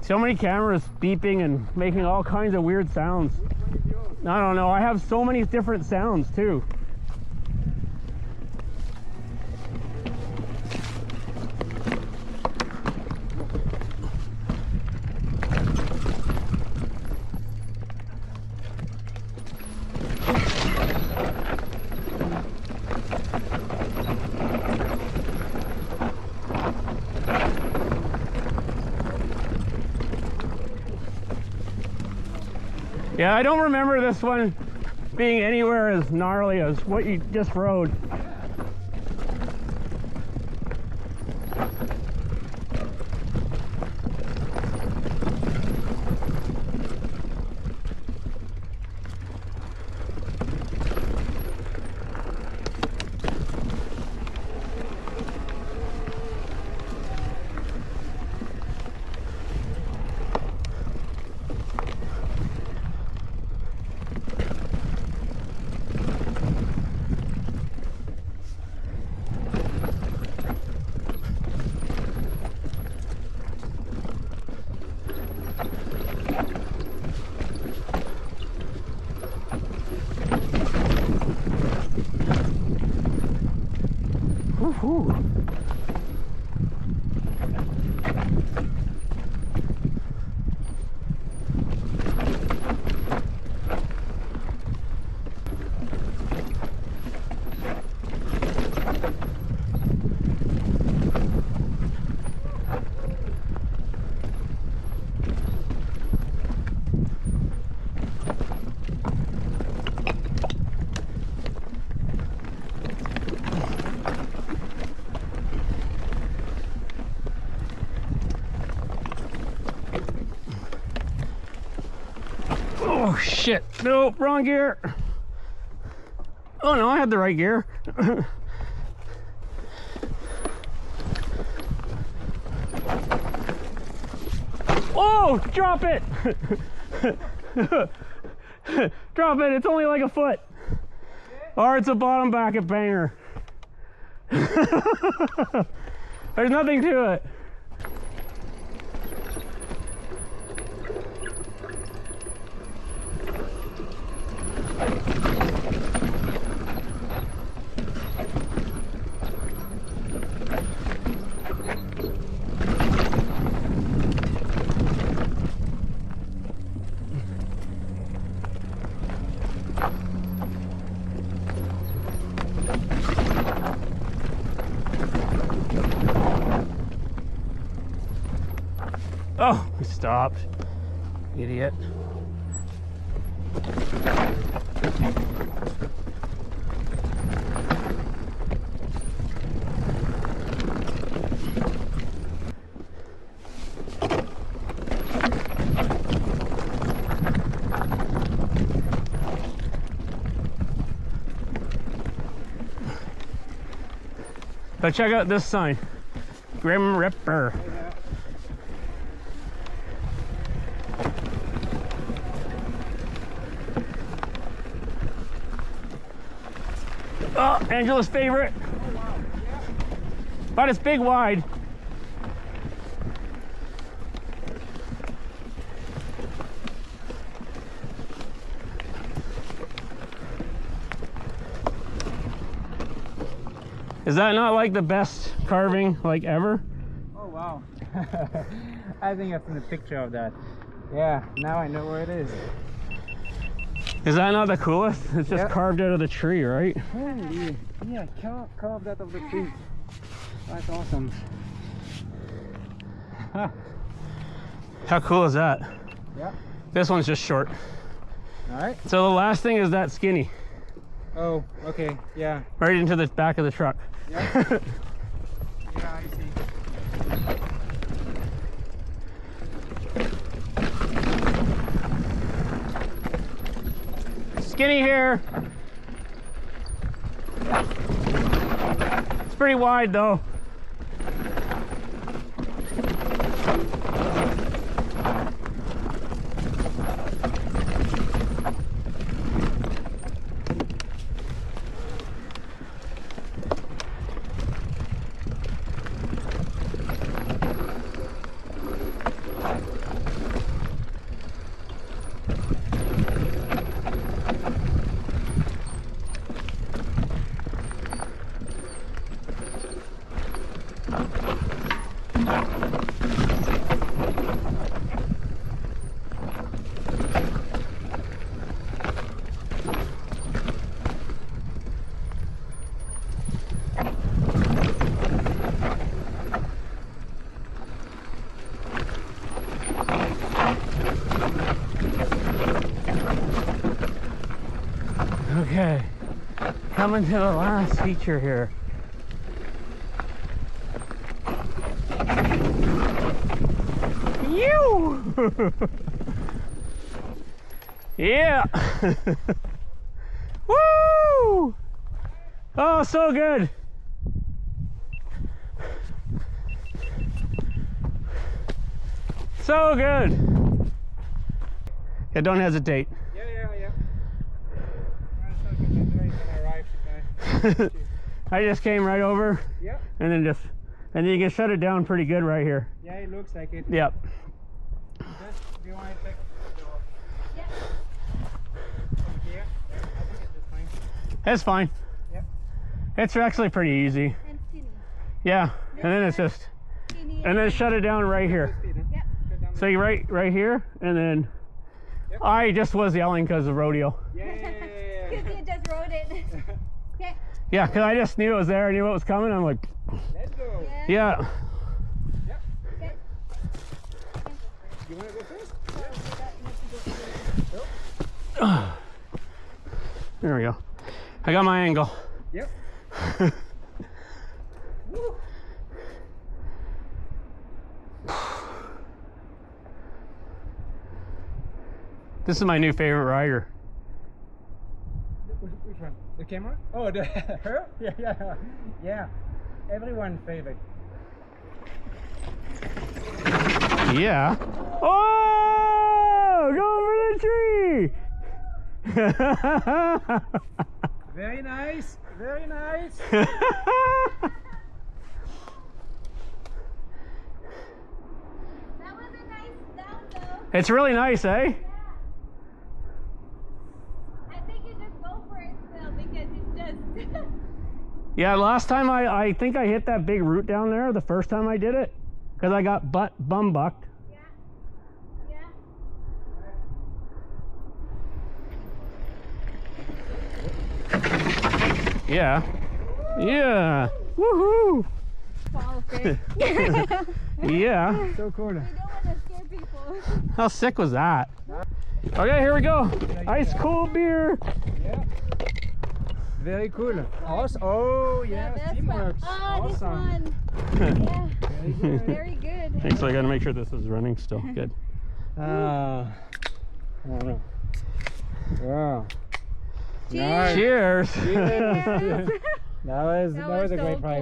So many cameras beeping and making all kinds of weird sounds. I don't know. I have so many different sounds too. Yeah, I don't remember this one being anywhere as gnarly as what you just rode. Woo-hoo. Oh shit, nope, wrong gear. Oh no, I had the right gear. Oh, drop it. Drop it, it's only like a foot. Or it's a bottom bracket banger. There's nothing to it. Oh, we stopped. Idiot. But check out this sign. Grim Ripper. Oh, Angela's favorite. Oh, wow. Yeah. But it's big wide. Is that not like the best carving like ever? Oh wow. I think I've seen a picture of that. Yeah, now I know where it is. Is that not the coolest? It's just carved out of the tree, right? Holy, yeah, carved out of the tree. That's awesome. How cool is that? Yeah. This one's just short. All right. So the last thing is that skinny. Oh, okay, yeah. Right into the back of the truck. Yeah. Yeah, I see. Skinny here. It's pretty wide though. Okay, coming to the last feature here. You! Yeah! Woo! Oh, so good! So good! Yeah, don't hesitate. Yeah. I just came right over. Yeah. And then you can shut it down pretty good right here. Yeah, it looks like it. Yep. Do you want to take the door? Yeah. From here? I think it's just fine. It's fine. Yep. It's actually pretty easy. And skinny. Yeah. And then it's just, and then shut it down right here. Yep. So you right here, and then Yep. I just was yelling because of rodeo. Yeah. Because you just wrote it. Okay. Yeah, because I just knew it was there. I knew what was coming. I'm like, Let's go. yeah. Yep. Okay. You want to go first? There we go. I got my angle. Yep. This is my new favorite rider. Which one? The camera? Oh, her? Yeah. Everyone's favorite. Yeah. Oh, go for the tree. Very nice. Very nice. That was a nice down though. It's really nice, eh? Yeah. I think you just go for it still because it's just. Yeah, last time I think I hit that big root down there the first time I did it because I got bum bucked. Yeah. Yeah. Yeah. Woohoo. Fall thing. Yeah. So cool. We don't want to scare people. How sick was that? Okay, here we go. Ice cold beer. Yeah. Very cool. Awesome. Oh, yeah. this Teamwork. one. Oh, this Awesome. one. Yeah. Very good. Very good. Thanks. I got to make sure this is running still. Good. I don't know. Wow. Cheers. Cheers. Cheers. Yes. That was a was great so prize.